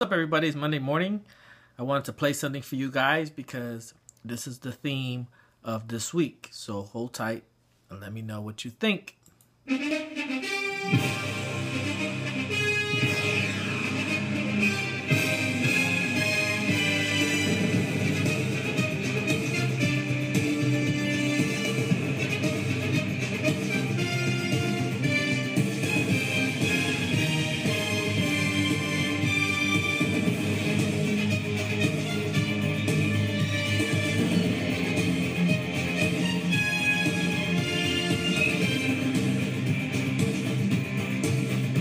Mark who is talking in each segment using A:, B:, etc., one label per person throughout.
A: What's up, everybody? It's Monday morning. I wanted to play something for you guys because this is the theme of this week. So hold tight and let me know what you think.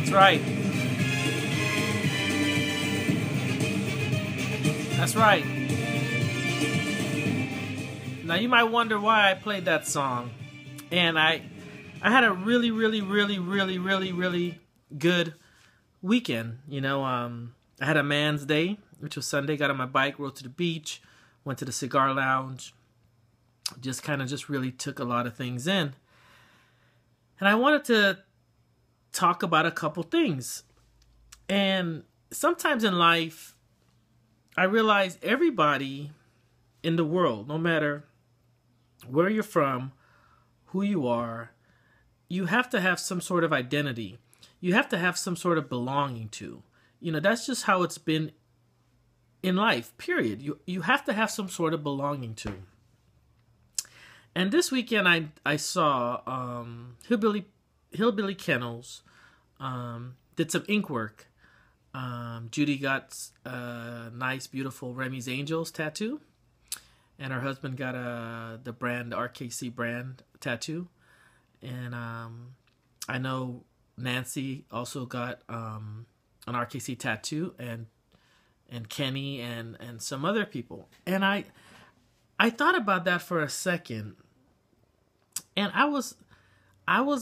A: That's right. That's right. Now you might wonder why I played that song. And I had a really good weekend. I had a man's day, which was Sunday. Got on my bike, rode to the beach, went to the cigar lounge. Just really took a lot of things in. And I wanted to talk about a couple things. And sometimes in life, I realize everybody in the world, no matter where you're from, who you are, you have to have some sort of identity. You have to have some sort of belonging to. That's just how it's been in life, period. You have to have some sort of belonging to. And this weekend I saw Hillbilly Kennels did some ink work. Judy got a nice, beautiful Remy's Angels tattoo, and her husband got the RKC brand tattoo. And I know Nancy also got an RKC tattoo, and Kenny and some other people. And I thought about that for a second, and I was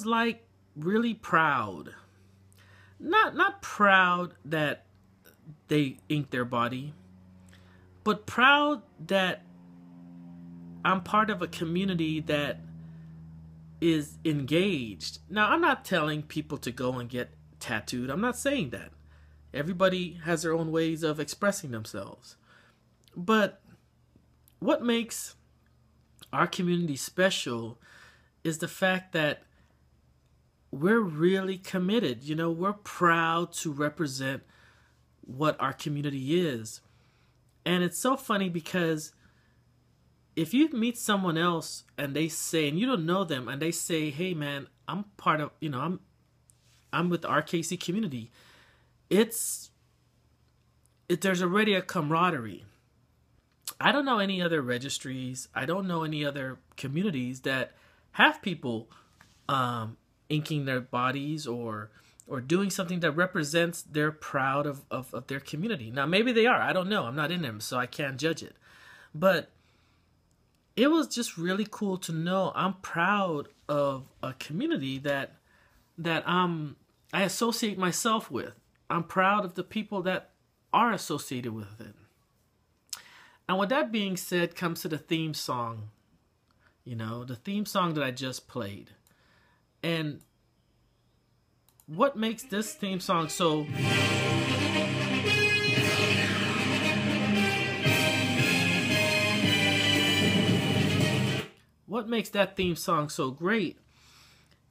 A: like really proud. Not proud that they inked their body, but proud that I'm part of a community that is engaged. Now, I'm not telling people to go and get tattooed. I'm not saying that. Everybody has their own ways of expressing themselves. But what makes our community special is the fact that we're really committed. We're proud to represent what our community is. And it's so funny because if you meet someone else and they say, and you don't know them, and they say, hey man, I'm part of, I'm with the RKC community. There's already a camaraderie. I don't know any other registries. I don't know any other communities that have people inking their bodies or doing something that represents they're proud of their community. Now, maybe they are. I don't know. I'm not in them, so I can't judge it. But it was just really cool to know I'm proud of a community that I associate myself with. I'm proud of the people that are associated with it. And with that being said, comes to the theme song. The theme song that I just played. And what makes this theme song so... What makes that theme song so great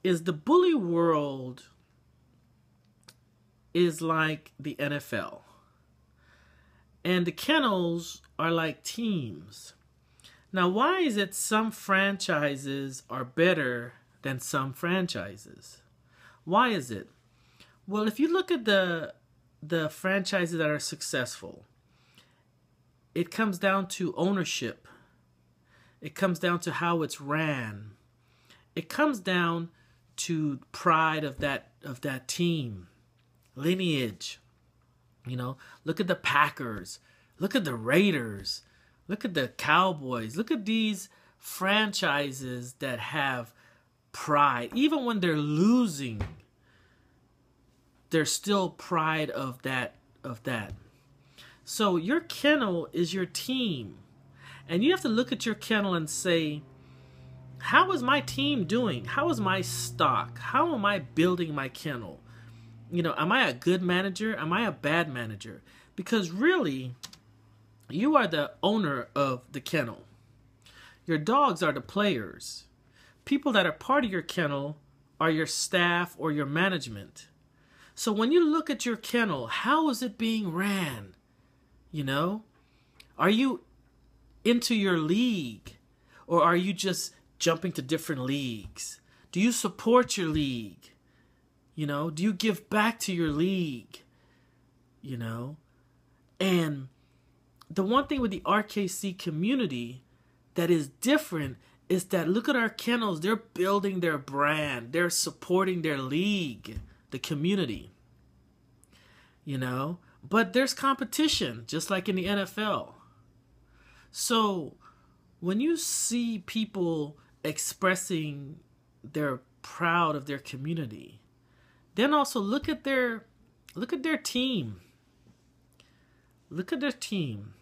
A: is the bully world is like the NFL. And the kennels are like teams. Now, why is it some franchises are better than some franchises? Why is it? Well, if you look at the franchises that are successful, it comes down to ownership. It comes down to how it's ran. It comes down to pride of that team, lineage. Look at the Packers. Look at the Raiders. Look at the Cowboys. Look at these franchises that have pride. Even when they're losing, there's still pride of that. So your kennel is your team. And you have to look at your kennel and say, how is my team doing? How is my stock? How am I building my kennel? You know, am I a good manager? Am I a bad manager? Because really, you are the owner of the kennel. Your dogs are the players. People that are part of your kennel are your staff or your management. So when you look at your kennel, how is it being ran? You know? Are you into your league? Or are you just jumping to different leagues? Do you support your league? You know? Do you give back to your league? You know? And the one thing with the RKC community that is different is that look at our kennels. They're building their brand. They're supporting their league, the community. You know? But there's competition, just like in the NFL. So when you see people expressing they're proud of their community, then also look at their team. Look at their team.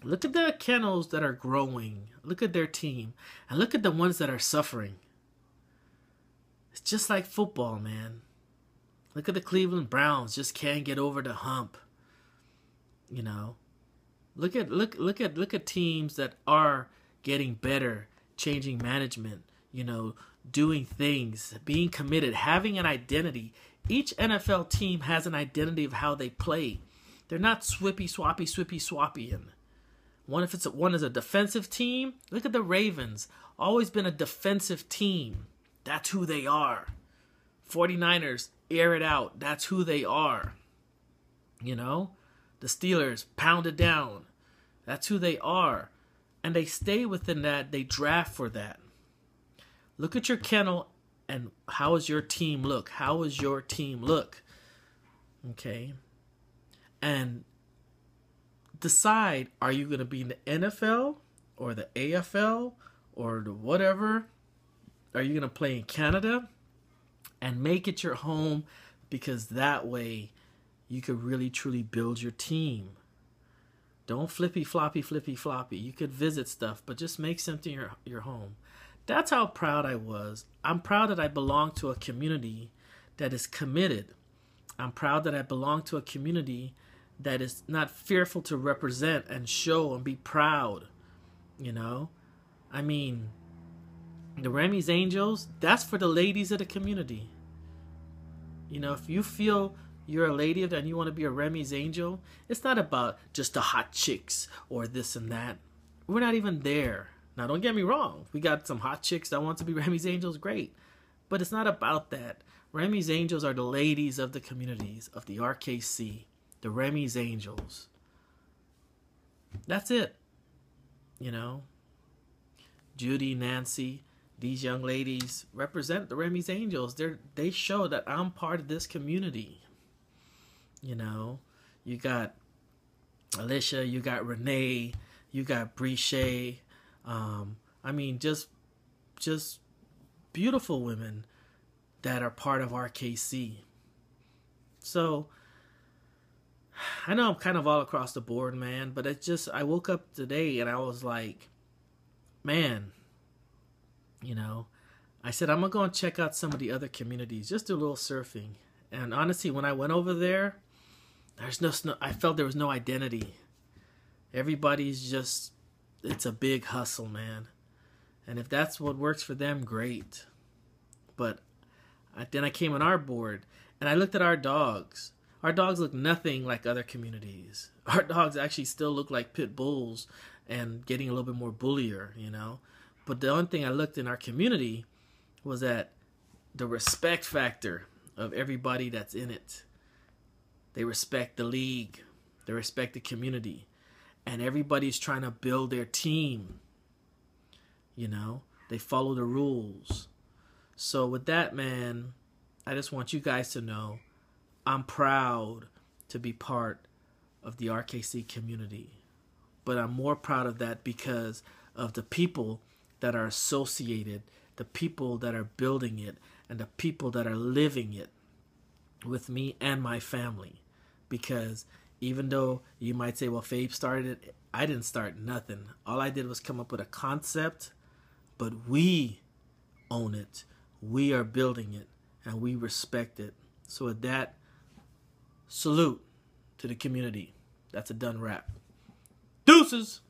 A: Look at the kennels that are growing. Look at their team. And look at the ones that are suffering. It's just like football, man. Look at the Cleveland Browns. Just can't get over the hump. You know. Look at teams that are getting better, changing management, you know, doing things, being committed, having an identity. Each NFL team has an identity of how they play. They're not swappy. And one is a defensive team. Look at the Ravens. Always been a defensive team. That's who they are. 49ers, air it out. That's who they are. You know? The Steelers, pound it down. That's who they are. And they stay within that. They draft for that. Look at your kennel and how does your team look? How does your team look? Okay? And decide, are you going to be in the NFL or the AFL or the whatever? Are you going to play in Canada? And make it your home, because that way you could really truly build your team. Don't flippy floppy. You could visit stuff, but just make something your home. That's how proud I was. I'm proud that I belong to a community that is committed. I'm proud that I belong to a community that is not fearful to represent and show and be proud. You know? I mean, the Remy's Angels, that's for the ladies of the community. You know, if you feel you're a lady and you want to be a Remy's Angel, it's not about just the hot chicks or this and that. We're not even there. Now, don't get me wrong. We got some hot chicks that want to be Remy's Angels, great. But it's not about that. Remy's Angels are the ladies of the communities, of the RKC. The Remy's Angels. That's it. You know? Judy, Nancy, these young ladies represent the Remy's Angels. They show that I'm part of this community. You know? You got Alicia, you got Renee, you got Briche. I mean, just beautiful women that are part of RKC. So, I know I'm kind of all across the board, man, but it's just, I woke up today and I was like, man, you know, I said, I'm going to go and check out some of the other communities, just do a little surfing. And honestly, when I went over there, I felt there was no identity. Everybody's just, it's a big hustle, man. And if that's what works for them, great. But then I came on our board and I looked at our dogs. Our dogs look nothing like other communities. Our dogs actually still look like pit bulls and getting a little bit more bullier, you know. But the only thing I looked in our community was at the respect factor of everybody that's in it. They respect the league. They respect the community. And everybody's trying to build their team. You know, they follow the rules. So with that, man, I just want you guys to know I'm proud to be part of the RKC community. But I'm more proud of that because of the people that are associated, the people that are building it, and the people that are living it with me and my family. Because even though you might say, well, Fabe started it, I didn't start nothing. All I did was come up with a concept, but we own it. We are building it, and we respect it. So with that, salute to the community. that's a done wrap. Deuces!